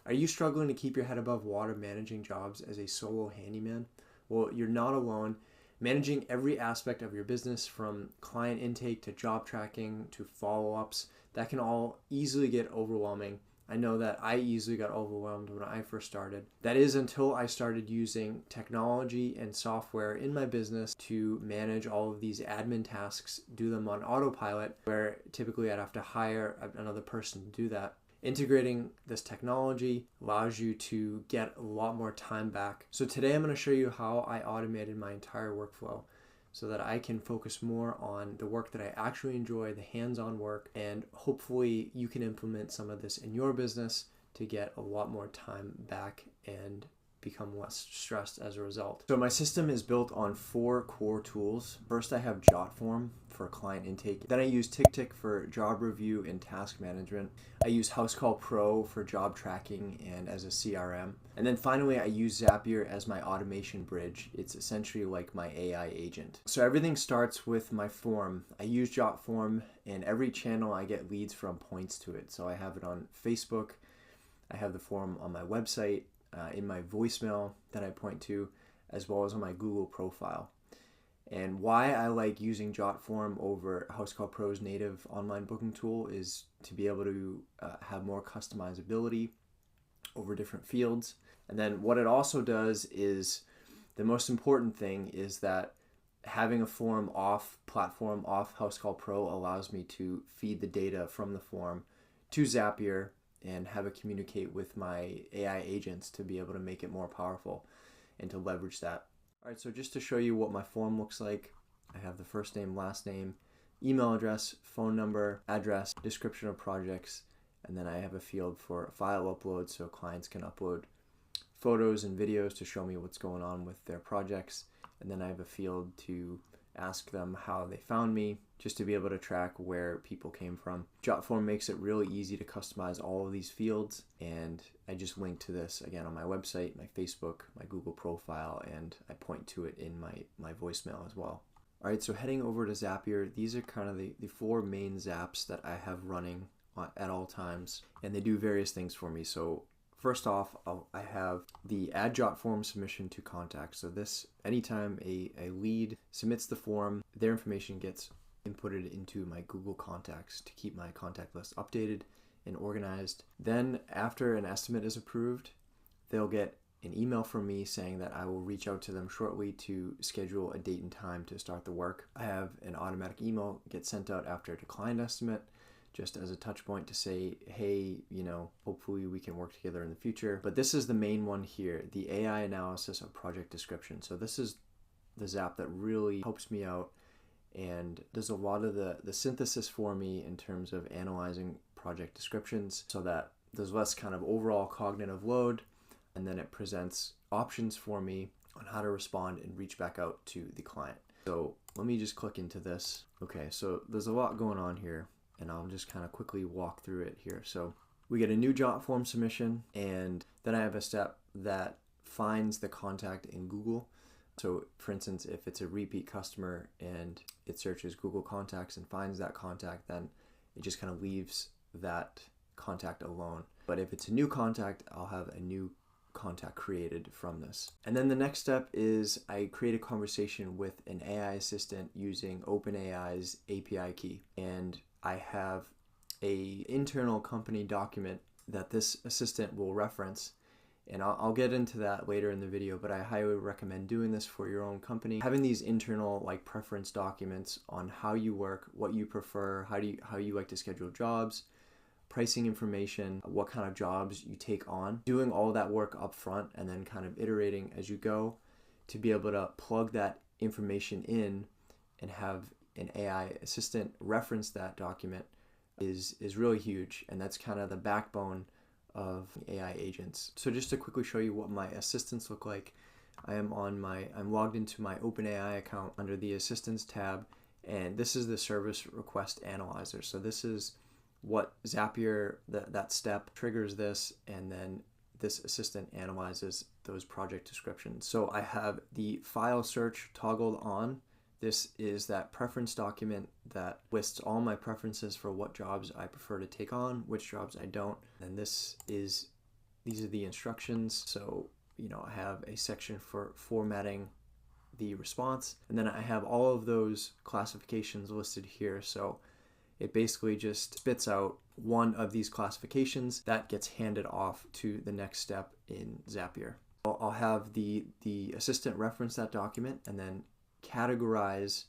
Are you struggling to keep your head above water managing jobs as a solo handyman? Well, you're not alone. Managing every aspect of your business, from client intake to job tracking to follow-ups, that can all easily get overwhelming. I know that I easily got overwhelmed when I first started. That is until I started using technology and software in my business to manage all of these admin tasks, do them on autopilot, where typically I'd have to hire another person to do that. Integrating this technology allows you to get a lot more time back. So today I'm going to show you how I automated my entire workflow so that I can focus more on the work that I actually enjoy, the hands-on work, and hopefully you can implement some of this in your business to get a lot more time back and become less stressed as a result. So my system is built on 4 core tools. First, I have Jotform for client intake. Then I use TickTick for job review and task management. I use Housecall Pro for job tracking and as a CRM. And then finally, I use Zapier as my automation bridge. It's essentially like my AI agent. So everything starts with my form. I use Jotform, and every channel I get leads from points to it. So I have it on Facebook. I have the form on my website, in my voicemail that I point to, as well as on my Google profile. And why I like using Jotform over Housecall Pro's native online booking tool is to be able to have more customizability over different fields. And then what it also does is, the most important thing is that having a form off platform, off Housecall Pro, allows me to feed the data from the form to Zapier and have it communicate with my AI agents to be able to make it more powerful and to leverage that. All right, so just to show you what my form looks like, I have the first name, last name, email address, phone number, address, description of projects, and then I have a field for file upload so clients can upload photos and videos to show me what's going on with their projects. And then I have a field to ask them how they found me, just to be able to track where people came from. Jotform makes it really easy to customize all of these fields, and I just link to this again on my website, my Facebook, my Google profile, and I point to it in my voicemail as well. All right, so heading over to Zapier, these are kind of the 4 main zaps that I have running at all times, and they do various things for me. So first off, I have the add Jotform submission to contact. So this, anytime a lead submits the form, their information gets inputted into my Google contacts to keep my contact list updated and organized. Then after an estimate is approved, they'll get an email from me saying that I will reach out to them shortly to schedule a date and time to start the work. I have an automatic email get sent out after a declined estimate, just as a touch point to say, hey, hopefully we can work together in the future. But this is the main one here, the AI analysis of project description. So this is the Zap that really helps me out and does a lot of the synthesis for me in terms of analyzing project descriptions so that there's less kind of overall cognitive load, and then it presents options for me on how to respond and reach back out to the client. So let me just click into this. Okay, so there's a lot going on here, and I'll just kind of quickly walk through it here. So we get a new Jotform submission, and then I have a step that finds the contact in Google. So for instance, if it's a repeat customer and it searches Google contacts and finds that contact, then it just kind of leaves that contact alone. But if it's a new contact, I'll have a new contact created from this. And then the next step is I create a conversation with an AI assistant using OpenAI's API key. And I have a internal company document that this assistant will reference. And I'll get into that later in the video, but I highly recommend doing this for your own company. Having these internal preference documents on how you work, what you prefer, how you like to schedule jobs, pricing information, what kind of jobs you take on, doing all that work up front and then kind of iterating as you go to be able to plug that information in and have an AI assistant reference that document is really huge. And that's kind of the backbone of AI agents. So just to quickly show you what my assistants look like, I'm logged into my OpenAI account under the Assistants tab, and this is the service request analyzer. So this is what Zapier, that step triggers this, and then this assistant analyzes those project descriptions. So I have the file search toggled on. This is that preference document that lists all my preferences for what jobs I prefer to take on, which jobs I don't. And this is these are the instructions. So, I have a section for formatting the response, and then I have all of those classifications listed here. So it basically just spits out one of these classifications that gets handed off to the next step in Zapier. I'll have the assistant reference that document and then categorize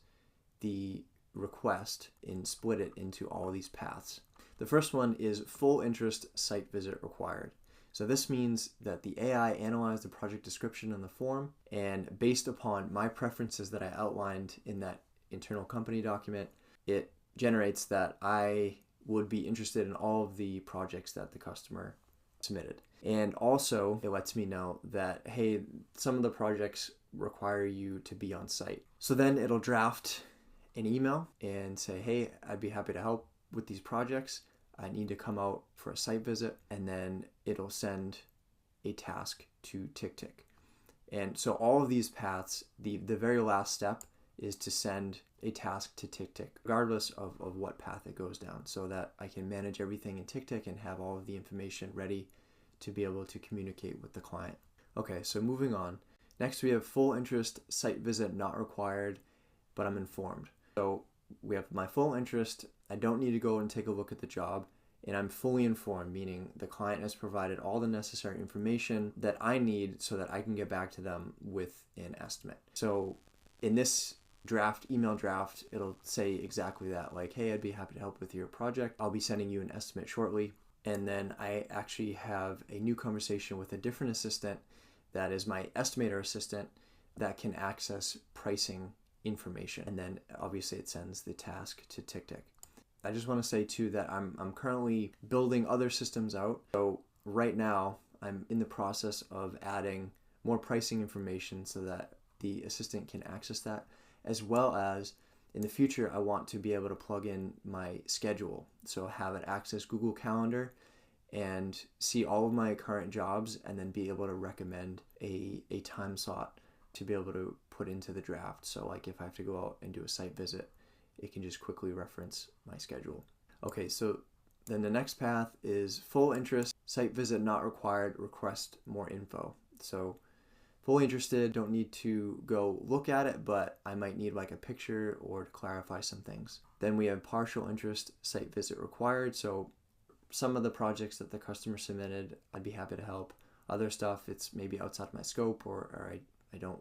the request and split it into all of these paths. The first one is full interest site visit required. So this means that the AI analyzed the project description in the form, and based upon my preferences that I outlined in that internal company document, it generates that I would be interested in all of the projects that the customer submitted. And also it lets me know that, hey, some of the projects require you to be on site. So then it'll draft an email and say, hey, I'd be happy to help with these projects. I need to come out for a site visit, and then it'll send a task to TickTick. And so all of these paths, the very last step is to send a task to TickTick, regardless of what path it goes down, so that I can manage everything in TickTick and have all of the information ready to be able to communicate with the client. Okay, so moving on. Next, we have full interest site visit not required, but I'm informed. So we have my full interest. I don't need to go and take a look at the job, and I'm fully informed, meaning the client has provided all the necessary information that I need so that I can get back to them with an estimate. So in this email draft, it'll say exactly that, like, hey, I'd be happy to help with your project. I'll be sending you an estimate shortly. And then I actually have a new conversation with a different assistant that is my estimator assistant that can access pricing information. And then obviously it sends the task to TickTick. I just want to say too that I'm currently building other systems out. So right now I'm in the process of adding more pricing information so that the assistant can access that, as well as in the future I want to be able to plug in my schedule. So have it access Google Calendar and see all of my current jobs, and then be able to recommend a time slot to be able to put into the draft. So like if I have to go out and do a site visit, it can just quickly reference my schedule. Okay, so then the next path is full interest, site visit not required, request more info. So fully interested, don't need to go look at it, but I might need like a picture or to clarify some things. Then we have partial interest, site visit required. So some of the projects that the customer submitted, I'd be happy to help. Other stuff, it's maybe outside my scope, or I don't,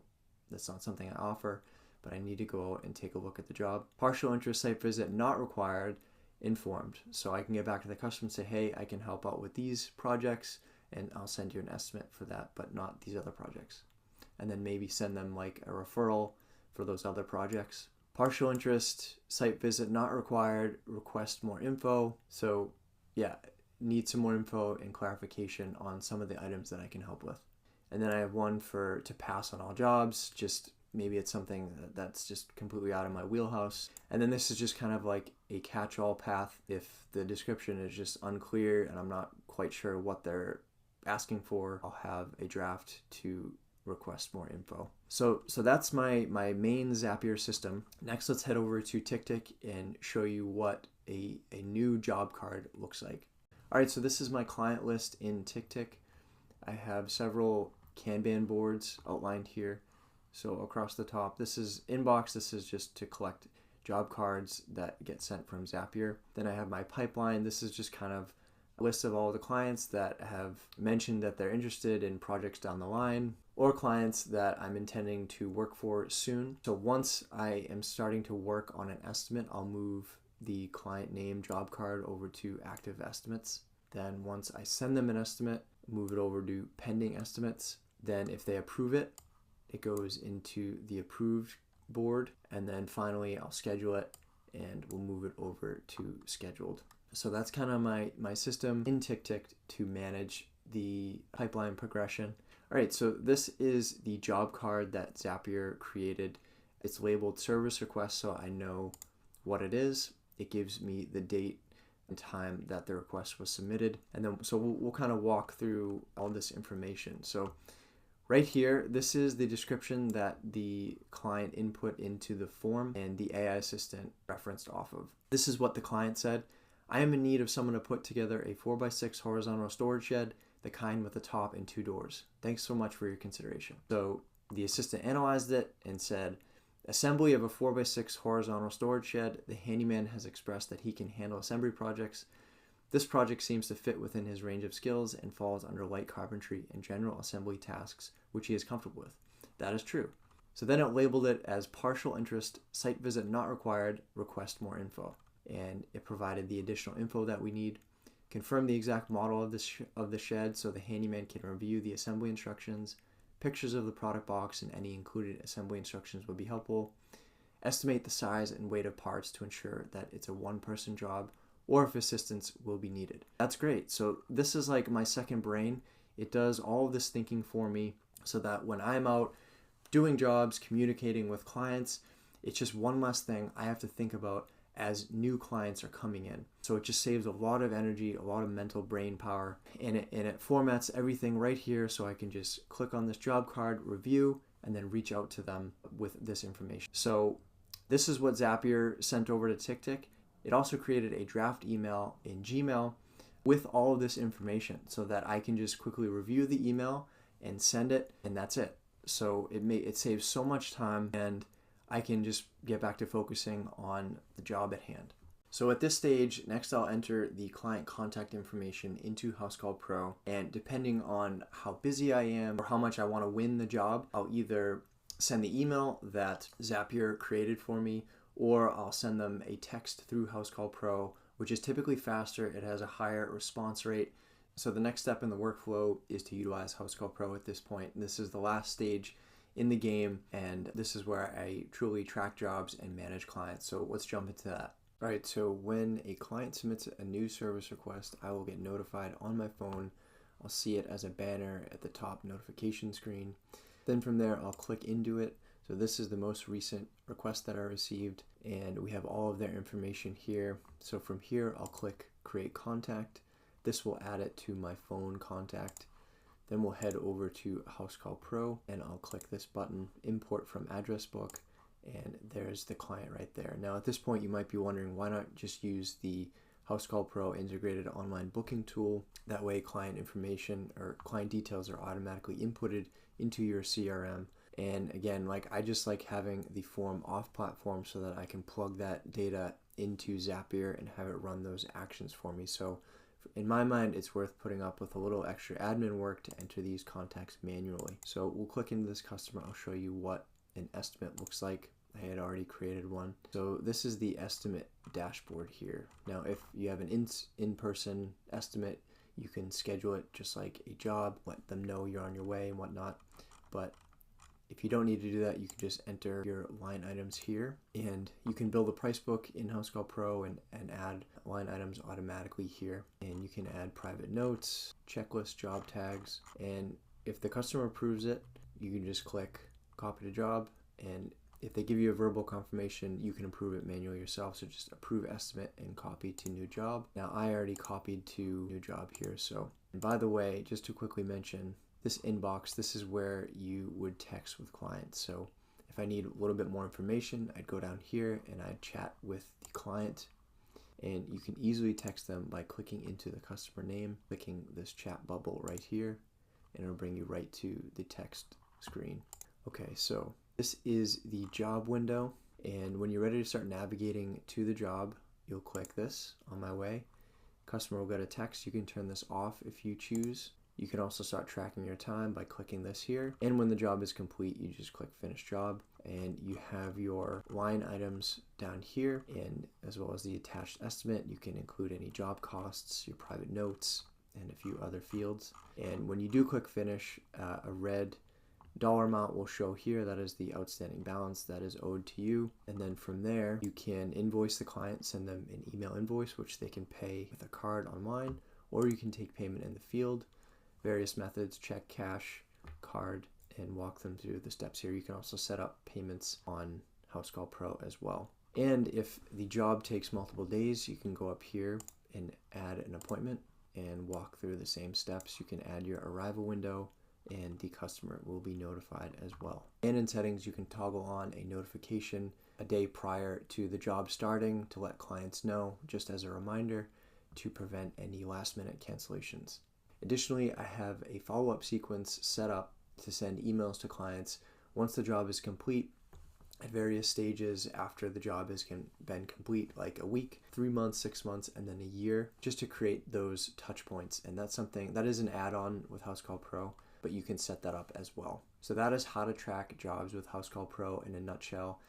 that's not something I offer, but I need to go out and take a look at the job. Partial interest, site visit not required, informed. So I can get back to the customer and say, hey, I can help out with these projects, and I'll send you an estimate for that, but not these other projects. And then maybe send them like a referral for those other projects. Partial interest, site visit not required, request more info. So yeah, need some more info and clarification on some of the items that I can help with. And then I have one to pass on all jobs, just maybe it's something that's just completely out of my wheelhouse. And then this is just kind of like a catch-all path if the description is just unclear and I'm not quite sure what they're asking for. I'll have a draft to request more info. So that's my main Zapier system. Next, let's head over to TickTick and show you what a new job card looks like. All right, so this is my client list in TickTick. I have several Kanban boards outlined here. So across the top, this is inbox. This is just to collect job cards that get sent from Zapier. Then I have my pipeline. This is just kind of a list of all the clients that have mentioned that they're interested in projects down the line, or clients that I'm intending to work for soon. So once I am starting to work on an estimate, I'll move the client name job card over to active estimates. Then once I send them an estimate, move it over to pending estimates. Then if they approve it, it goes into the approved board. And then finally, I'll schedule it and we'll move it over to scheduled. So that's kind of my system in TickTick to manage the pipeline progression. All right, so this is the job card that Zapier created. It's labeled service request, so I know what it is. It gives me the date and time that the request was submitted. And then, so we'll kind of walk through all this information. So right here, this is the description that the client input into the form and the AI assistant referenced off of. This is what the client said. I am in need of someone to put together a 4x6 horizontal storage shed the kind with a top and 2 doors. Thanks so much for your consideration. So the assistant analyzed it and said, assembly of a 4x6 horizontal storage shed. The handyman has expressed that he can handle assembly projects. This project seems to fit within his range of skills and falls under light carpentry and general assembly tasks, which he is comfortable with. That is true. So then it labeled it as partial interest, site visit not required, request more info. And it provided the additional info that we need. Confirm the exact model of the shed so the handyman can review the assembly instructions. Pictures of the product box and any included assembly instructions would be helpful. Estimate the size and weight of parts to ensure that it's a one-person job, or if assistance will be needed. That's great. So this is like my second brain. It does all of this thinking for me so that when I'm out doing jobs, communicating with clients, it's just one less thing I have to think about as new clients are coming in. So it just saves a lot of energy, a lot of mental brain power, and it formats everything right here so I can just click on this job card, review, and then reach out to them with this information. So this is what Zapier sent over to TickTick. It also created a draft email in Gmail with all of this information so that I can just quickly review the email and send it, and that's it. So it saves so much time, and I can just get back to focusing on the job at hand. So at this stage, next I'll enter the client contact information into Housecall Pro, and depending on how busy I am or how much I want to win the job, I'll either send the email that Zapier created for me, or I'll send them a text through Housecall Pro, which is typically faster. It has a higher response rate. So the next step in the workflow is to utilize Housecall Pro at this point. This is the last stage in the game, and this is where I truly track jobs and manage clients. So let's jump into that. All right, so when a client submits a new service request, I will get notified on my phone. I'll see it as a banner at the top notification screen. Then from there, I'll click into it. So this is the most recent request that I received, and we have all of their information here. So from here, I'll click Create Contact. This will add it to my phone contact. Then we'll head over to Housecall Pro, and I'll click this button, Import from Address Book, and there's the client right there. Now at this point, you might be wondering, why not just use the Housecall Pro integrated online booking tool? That way client information or client details are automatically inputted into your CRM. And again, I just like having the form off platform so that I can plug that data into Zapier and have it run those actions for me. So in my mind, it's worth putting up with a little extra admin work to enter these contacts manually. So we'll click into this customer. I'll show you what an estimate looks like. I had already created one. So this is the estimate dashboard here. Now, if you have an in-person estimate, you can schedule it just like a job, let them know you're on your way and whatnot. But if you don't need to do that, you can just enter your line items here, and you can build a price book in Housecall Pro and add line items automatically here. And you can add private notes, checklist, job tags, and if the customer approves it, you can just click copy to job, and if they give you a verbal confirmation, you can approve it manually yourself. So just approve estimate and copy to new job. Now I already copied to new job here. So, and by the way, just to quickly mention, this inbox, this is where you would text with clients. So if I need a little bit more information, I'd go down here and I'd chat with the client, and you can easily text them by clicking into the customer name, clicking this chat bubble right here, and it'll bring you right to the text screen. Okay, so this is the job window, and when you're ready to start navigating to the job, you'll click this, on my way. Customer will get a text. You can turn this off if you choose. You can also start tracking your time by clicking this here. And when the job is complete, you just click Finish Job, and you have your line items down here, and as well as the attached estimate. You can include any job costs, your private notes, and a few other fields. And when you do click Finish, a red dollar amount will show here. That is the outstanding balance that is owed to you. And then from there, you can invoice the client, send them an email invoice, which they can pay with a card online, or you can take payment in the field. Various methods, check, cash, card, and walk them through the steps here. You can also set up payments on Housecall Pro as well. And if the job takes multiple days, you can go up here and add an appointment and walk through the same steps. You can add your arrival window, and the customer will be notified as well. And in settings, you can toggle on a notification a day prior to the job starting to let clients know, just as a reminder, to prevent any last minute cancellations. Additionally, I have a follow-up sequence set up to send emails to clients once the job is complete at various stages after the job has been complete, like a week, 3 months, 6 months, and then a year, just to create those touch points. And that's something that is an add-on with Housecall Pro, but you can set that up as well. So that is how to track jobs with Housecall Pro in a nutshell,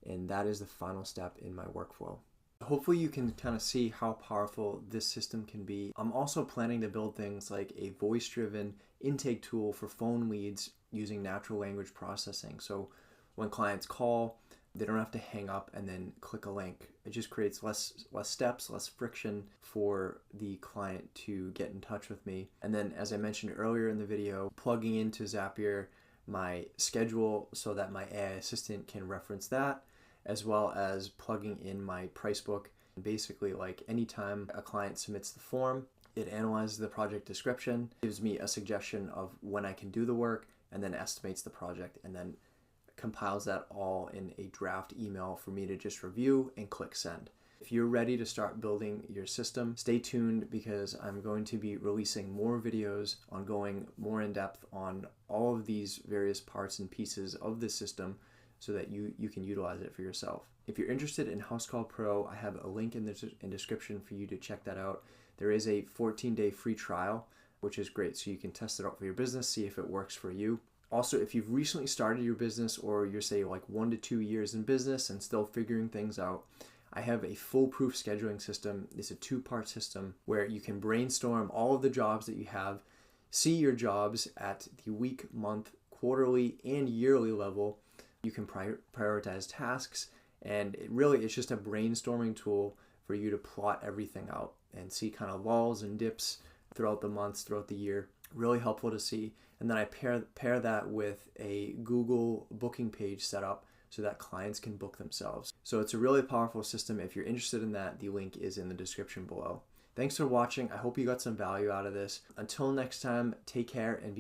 and that is the final step in my workflow. Hopefully you can kind of see how powerful this system can be. I'm also planning to build things like a voice-driven intake tool for phone leads using natural language processing. So when clients call, they don't have to hang up and then click a link. It just creates less steps, less friction for the client to get in touch with me. And then, as I mentioned earlier in the video, plugging into Zapier my schedule so that my AI assistant can reference that, as well as plugging in my price book. Basically, like anytime a client submits the form, it analyzes the project description, gives me a suggestion of when I can do the work, and then estimates the project, and then compiles that all in a draft email for me to just review and click send. If you're ready to start building your system, stay tuned, because I'm going to be releasing more videos on going more in depth on all of these various parts and pieces of the system so that you can utilize it for yourself. If you're interested in Housecall Pro, I have a link in the description for you to check that out. There is a 14-day free trial, which is great, so you can test it out for your business, see if it works for you. Also, if you've recently started your business, or you're, say, like 1 to 2 years in business and still figuring things out, I have a foolproof scheduling system. It's a 2-part system where you can brainstorm all of the jobs that you have, see your jobs at the week, month, quarterly, and yearly level. You can prioritize tasks, and it's just a brainstorming tool for you to plot everything out and see kind of lulls and dips throughout the months, throughout the year. Really helpful to see. And then I pair that with a Google booking page set up so that clients can book themselves. So it's a really powerful system. If you're interested in that, the link is in the description below. Thanks for watching. I hope you got some value out of this. Until next time, take care and be